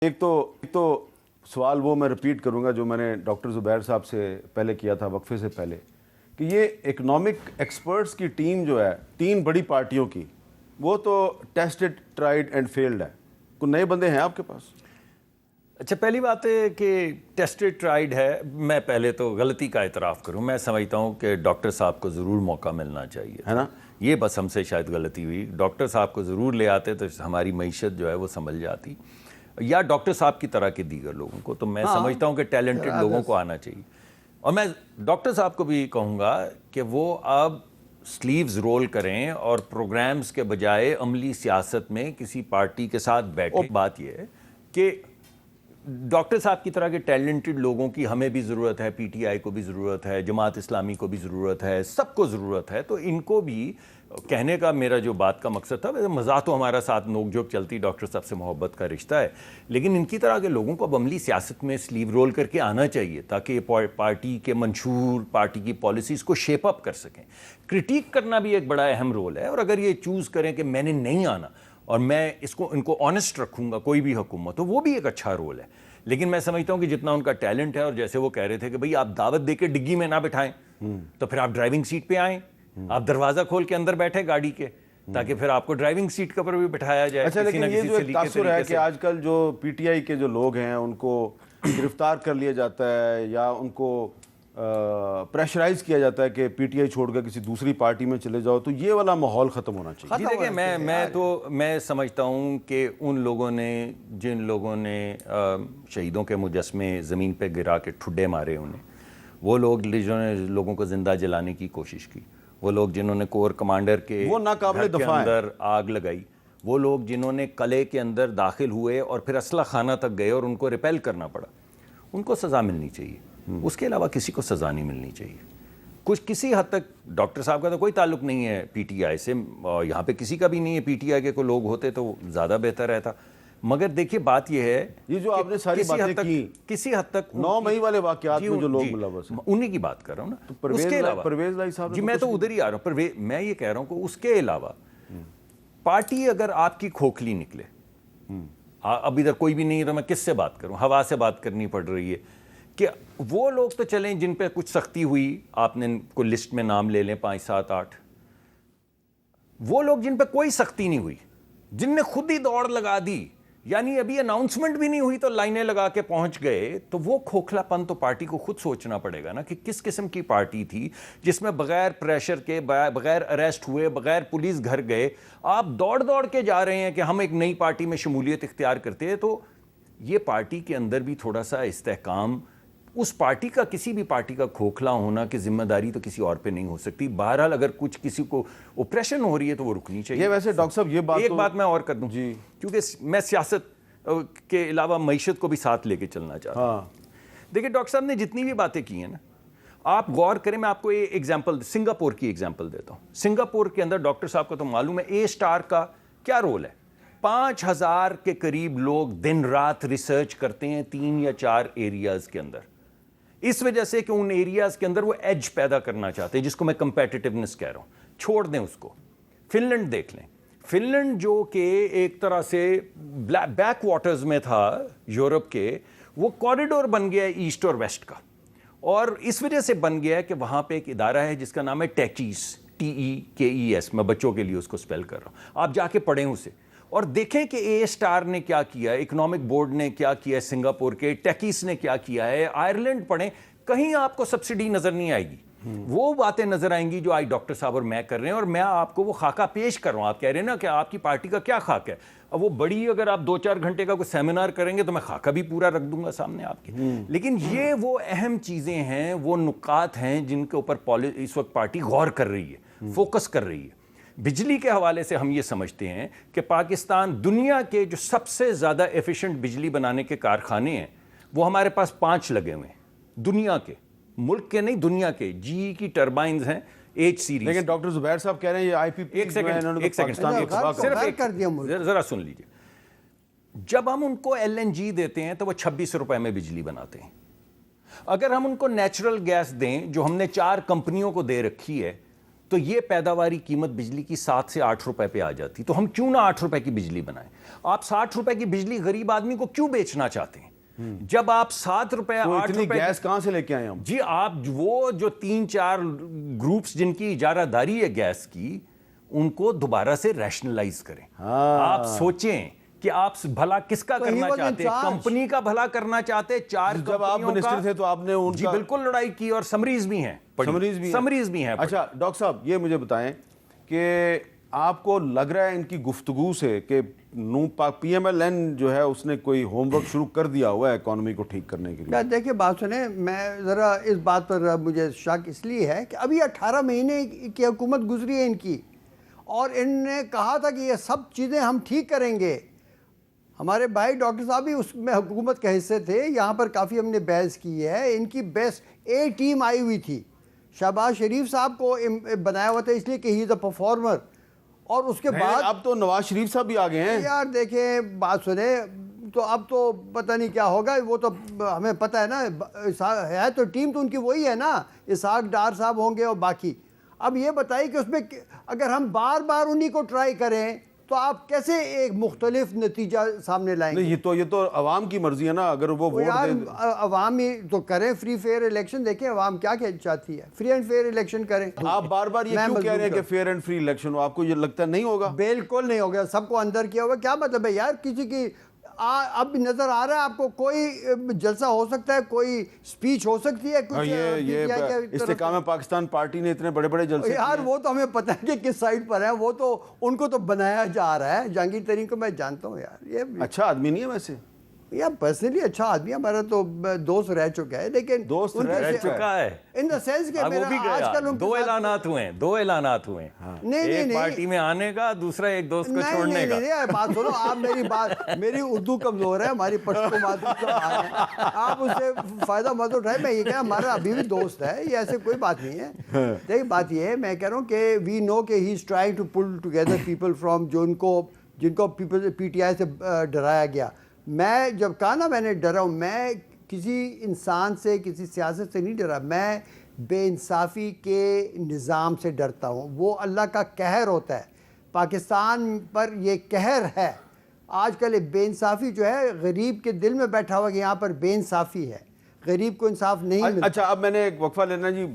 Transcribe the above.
ایک تو سوال وہ میں ریپیٹ کروں گا جو میں نے ڈاکٹر زبیر صاحب سے پہلے کیا تھا وقفے سے پہلے، کہ یہ اکنامک ایکسپرٹس کی ٹیم جو ہے 3 بڑی پارٹیوں کی، وہ تو ٹیسٹڈ ٹرائیڈ اینڈ فیلڈ ہے. کوئی نئے بندے ہیں آپ کے پاس؟ اچھا، پہلی بات ہے کہ ٹیسٹڈ ٹرائیڈ ہے. میں پہلے تو غلطی کا اعتراف کروں. میں سمجھتا ہوں کہ ڈاکٹر صاحب کو ضرور موقع ملنا چاہیے ہے نا. یہ بس ہم سے شاید غلطی ہوئی. ڈاکٹر صاحب کو ضرور لے آتے تو ہماری معیشت جو ہے وہ سنبھل جاتی، یا ڈاکٹر صاحب کی طرح کے دیگر لوگوں کو. تو میں سمجھتا ہوں کہ ٹیلنٹڈ لوگوں کو آنا چاہیے. اور میں ڈاکٹر صاحب کو بھی کہوں گا کہ وہ اب سلیوز رول کریں اور پروگرامز کے بجائے عملی سیاست میں کسی پارٹی کے ساتھ بیٹھیں. بات یہ ہے کہ ڈاکٹر صاحب کی طرح کے ٹیلنٹڈ لوگوں کی ہمیں بھی ضرورت ہے، پی ٹی آئی کو بھی ضرورت ہے، جماعت اسلامی کو بھی ضرورت ہے، سب کو ضرورت ہے. تو ان کو بھی کہنے کا میرا جو بات کا مقصد تھا، مزاح تو ہمارا ساتھ نوک جھوک چلتی، ڈاکٹر صاحب سے محبت کا رشتہ ہے، لیکن ان کی طرح کے لوگوں کو اب عملی سیاست میں سلیو رول کر کے آنا چاہیے تاکہ یہ پارٹی کے منشور، پارٹی کی پالیسیز کو شیپ اپ کر سکیں. کرٹیک کرنا بھی ایک بڑا اہم رول ہے، اور اگر یہ چوز کریں کہ میں نے نہیں آنا اور میں ان کو آنیسٹ رکھوں گا کوئی بھی حکومت، تو وہ بھی ایک اچھا رول ہے. لیکن میں سمجھتا ہوں کہ جتنا ان کا ٹیلنٹ ہے، اور جیسے وہ کہہ رہے تھے کہ بھئی آپ دعوت دے کے ڈگی میں نہ بٹھائیں تو پھر آپ ڈرائیونگ سیٹ پہ آئیں، آپ دروازہ کھول کے اندر بیٹھے گاڑی کے تاکہ پھر آپ کو ڈرائیونگ سیٹ کے اوپر بھی بٹھایا جائے. اچھا، لیکن یہ جو ایک تاثر ہے کہ آج کل جو پی ٹی آئی کے جو لوگ ہیں ان کو گرفتار کر لیا جاتا ہے یا ان کو پریشرائز کیا جاتا ہے کہ پی ٹی آئی چھوڑ کر کسی دوسری پارٹی میں چلے جاؤ، تو یہ والا ماحول ختم ہونا چاہیے. جی دیکھیں، میں سمجھتا ہوں کہ ان لوگوں نے، جن لوگوں نے شہیدوں کے مجسمے زمین پہ گرا کے ٹھڈے مارے انہیں، وہ لوگ جنہوں نے لوگوں کو زندہ جلانے کی کوشش کی، وہ لوگ جنہوں نے کور کمانڈر کے گھر کے اندر آگ لگائی، وہ لوگ جنہوں نے قلعے کے اندر داخل ہوئے اور پھر اسلحہ خانہ تک گئے اور ان کو ریپیل کرنا پڑا، ان کو سزا ملنی چاہیے. اس کے علاوہ کسی کو سزا نہیں ملنی چاہیے. کسی حد تک ڈاکٹر صاحب کا تو کوئی تعلق نہیں ہے پی ٹی آئی سے، یہاں پہ کسی کا بھی نہیں ہے. پی ٹی آئی کے کوئی لوگ ہوتے تو زیادہ بہتر رہتا. مگر دیکھیے بات یہ ہے، یہ جو آپ نے ساری باتیں کی، کسی حد تک 9 مئی والے واقعات میں جو لوگ ملوث ہیں، انہی کی بات کر رہا ہوں نا. اس کے علاوہ پرویز لائی صاحب، جی میں تو ادھر ہی آ رہا ہوں. میں یہ کہہ رہا ہوں کہ اس کے علاوہ پارٹی اگر آپ کی کھوکھلی نکلے، اب ادھر کوئی بھی نہیں رہا، میں کس سے بات کروں، ہوا سے بات کرنی پڑ رہی ہے، کہ وہ لوگ تو چلیں جن پہ کچھ سختی ہوئی، آپ نے کوئی لسٹ میں نام لے لیں 5 7 8. وہ لوگ جن پہ کوئی سختی نہیں ہوئی، جن نے خود ہی دوڑ لگا دی، یعنی ابھی اناؤنسمنٹ بھی نہیں ہوئی تو لائنیں لگا کے پہنچ گئے، تو وہ کھوکھلا پن تو پارٹی کو خود سوچنا پڑے گا نا کہ کس قسم کی پارٹی تھی جس میں بغیر پریشر کے، بغیر اریسٹ ہوئے، بغیر پولیس گھر گئے آپ دوڑ کے جا رہے ہیں کہ ہم ایک نئی پارٹی میں شمولیت اختیار کرتے ہیں. تو یہ پارٹی کے اندر بھی تھوڑا سا استحکام، اس پارٹی کا، کسی بھی پارٹی کا کھوکھلا ہونا کہ ذمہ داری تو کسی اور پہ نہیں ہو سکتی. بہرحال اگر کچھ کسی کو اوپریشن ہو رہی ہے تو وہ رکنی چاہیے. یہ ویسے ڈاکٹر صاحب یہ ایک بات میں اور کر دوں جی، کیونکہ میں سیاست کے علاوہ معیشت کو بھی ساتھ لے کے چلنا چاہتا ہوں. دیکھیں ڈاکٹر صاحب نے جتنی بھی باتیں کی ہیں نا، آپ غور کریں. میں آپ کو یہ ایگزامپل، سنگاپور کی ایگزامپل دیتا ہوں. سنگاپور کے اندر ڈاکٹر صاحب کو تو معلوم ہے اے اسٹار کا کیا رول ہے. 5000 کے قریب لوگ دن رات ریسرچ کرتے ہیں 3 یا 4 ایریاز کے اندر، اس وجہ سے کہ ان ایریاز کے اندر وہ ایج پیدا کرنا چاہتے ہیں، جس کو میں کمپیٹیٹیونیس کہہ رہا ہوں. چھوڑ دیں اس کو. فن لینڈ دیکھ لیں. فن لینڈ جو کہ ایک طرح سے بیک واٹرز میں تھا یورپ کے، وہ کوریڈور بن گیا ہے ایسٹ اور ویسٹ کا، اور اس وجہ سے بن گیا ہے کہ وہاں پہ ایک ادارہ ہے جس کا نام ہے ٹیکیس، TEKES. میں بچوں کے لیے اس کو سپیل کر رہا ہوں، آپ جا کے پڑھیں اسے اور دیکھیں کہ اے اسٹار نے کیا کیا، اکنامک بورڈ نے کیا کیا، سنگاپور کے ٹیکیس نے کیا کیا ہے. آئرلینڈ پڑھیں، کہیں آپ کو سبسڈی نظر نہیں آئے گی. وہ باتیں نظر آئیں گی جو آج ڈاکٹر صاحب اور میں کر رہے ہیں، اور میں آپ کو وہ خاکہ پیش کر رہا ہوں. آپ کہہ رہے ہیں نا کہ آپ کی پارٹی کا کیا خاکہ ہے. اب وہ بڑی، اگر آپ 2-4 گھنٹے کا کوئی سیمینار کریں گے تو میں خاکہ بھی پورا رکھ دوں گا سامنے آپ کے. لیکن یہ وہ اہم چیزیں ہیں، وہ نکات ہیں جن کے اوپر اس وقت پارٹی غور کر رہی ہے، فوکس کر رہی ہے. بجلی کے حوالے سے ہم یہ سمجھتے ہیں کہ پاکستان دنیا کے جو سب سے زیادہ ایفیشنٹ بجلی بنانے کے کارخانے ہیں وہ ہمارے پاس 5 لگے ہوئے ہیں، دنیا کے، ملک کے نہیں، دنیا کے. GE کی ٹربائنز ہیں H سیریز. لیکن ڈاکٹر زبیر صاحب کہہ رہے ہیں یہ IPP ایک سیکنڈ ذرا سن لیجیے. جب ہم ان کو LNG دیتے ہیں تو وہ 26 روپے میں بجلی بناتے ہیں. اگر ہم ان کو نیچرل گیس دیں جو ہم نے 4 کمپنیوں کو دے رکھی ہے تو یہ پیداواری قیمت بجلی کی 7 سے 8 روپے پہ آ جاتی. تو ہم کیوں نہ 8 روپے کی بجلی بنائیں؟ آپ 60 روپے کی بجلی غریب آدمی کو کیوں بیچنا چاہتے ہیں جب آپ 7 روپے 8 روپے گیس کہاں سے لے کے آئے ہم؟ جی آپ وہ جو 3-4 گروپس جن کی اجارہ داری ہے گیس کی ان کو دوبارہ سے ریشنلائز کریں. آپ سوچیں کہ آپ بھلا کس کا کرنا چاہتے ہیں؟ کمپنی کا بھلا کرنا چاہتے ہیں. 4 جب آپ منسٹر تھے تو آپ نے ان جی بالکل لڑائی کی اور سمریز بھی ہیں. سمریز بھی ہیں. اچھا ڈاکٹر صاحب یہ مجھے بتائیں کہ آپ کو لگ رہا ہے ان کی گفتگو سے کہ پی ایم ایل این جو ہے اس نے کوئی ہوم ورک شروع کر دیا ہوا ہے اکانومی کو ٹھیک کرنے کے لیے؟ دیکھیں بات سنیں, میں ذرا اس بات پر مجھے شک اس لیے ہے کہ ابھی 18 مہینے کی حکومت گزری ہے ان کی, اور ان نے کہا تھا کہ یہ سب چیزیں ہم ٹھیک کریں گے. ہمارے بھائی ڈاکٹر صاحب بھی اس میں حکومت کے حصے تھے, یہاں پر کافی ہم نے بحث کی ہے. ان کی بیسٹ اے ٹیم آئی ہوئی تھی. شہباز شریف صاحب کو بنایا ہوا تھا اس لیے کہ ہی از اے پرفارمر, اور اس کے بعد اب تو نواز شریف صاحب بھی آ گئے ہیں. یار دیکھیں بات سنیں, تو اب تو پتہ نہیں کیا ہوگا, وہ تو ہمیں پتہ ہے نا, ہے تو ٹیم تو ان کی وہی ہے نا, اسحاق ڈار صاحب ہوں گے اور باقی. اب یہ بتائیے کہ اس میں اگر ہم بار بار انہی کو ٹرائی کریں تو آپ کیسے ایک مختلف نتیجہ سامنے لائیں گے؟ یہ تو عوام کی مرضی ہے نا, اگر وہ ووٹ دے. عوام ہی تو کریں فری فیئر الیکشن. دیکھیں عوام کیا چاہتی ہے, فری اینڈ فیئر الیکشن کریں. آپ بار بار یہ کیوں کہہ رہے ہیں کہ فیئر اینڈ فری الیکشن ہو؟ آپ کو یہ لگتا نہیں ہوگا؟ بالکل نہیں ہوگا, سب کو اندر کیا ہوگا. کیا مطلب ہے یار, کسی کی اب نظر آ رہا ہے آپ کو کوئی جلسہ ہو سکتا ہے, کوئی سپیچ ہو سکتی ہے, کچھ یہ استحکام پاکستان پارٹی نے اتنے بڑے بڑے جلسے یار وہ تو ہمیں پتہ ہے کہ کس سائڈ پر ہے, وہ تو ان کو تو بنایا جا رہا ہے. جہانگیر ترین کو میں جانتا ہوں یار, یہ اچھا آدمی نہیں ہے ویسے یار, پرسنلی اچھا آدمی, ہمارا تو دوست رہ چکا ہے, لیکن دوست رہ چکا ہے ان دا سینس کہ میرا آج کل 2 اعلانات ہوئے ہیں, ایک پارٹی میں آنے کا, دوسرا ایک دوست کو چھوڑنے کا. نہیں بات سنو, آپ میری اردو کمزور ہے, ہماری پشتو مادری آپ اس سے فائدہ مت اٹھائے. میں یہ کہہ ہمارا ابھی بھی دوست ہے, یہ ایسے کوئی بات نہیں ہے. دیکھ بات یہ ہے, میں کہہ رہا ہوں کہ وی نو کہ he is trying to pull together people from جن کو پی ٹی آئی سے ڈرایا گیا. میں جب کہا نا میں نے ڈرا ہوں, میں کسی انسان سے کسی سیاست سے نہیں ڈرا, میں بے انصافی کے نظام سے ڈرتا ہوں. وہ اللہ کا قہر ہوتا ہے, پاکستان پر یہ قہر ہے. آج کل بے انصافی جو ہے غریب کے دل میں بیٹھا ہوا کہ یہاں پر بے انصافی ہے, غریب کو انصاف نہیں ملتا. اچھا اب میں نے ایک وقفہ لینا جی.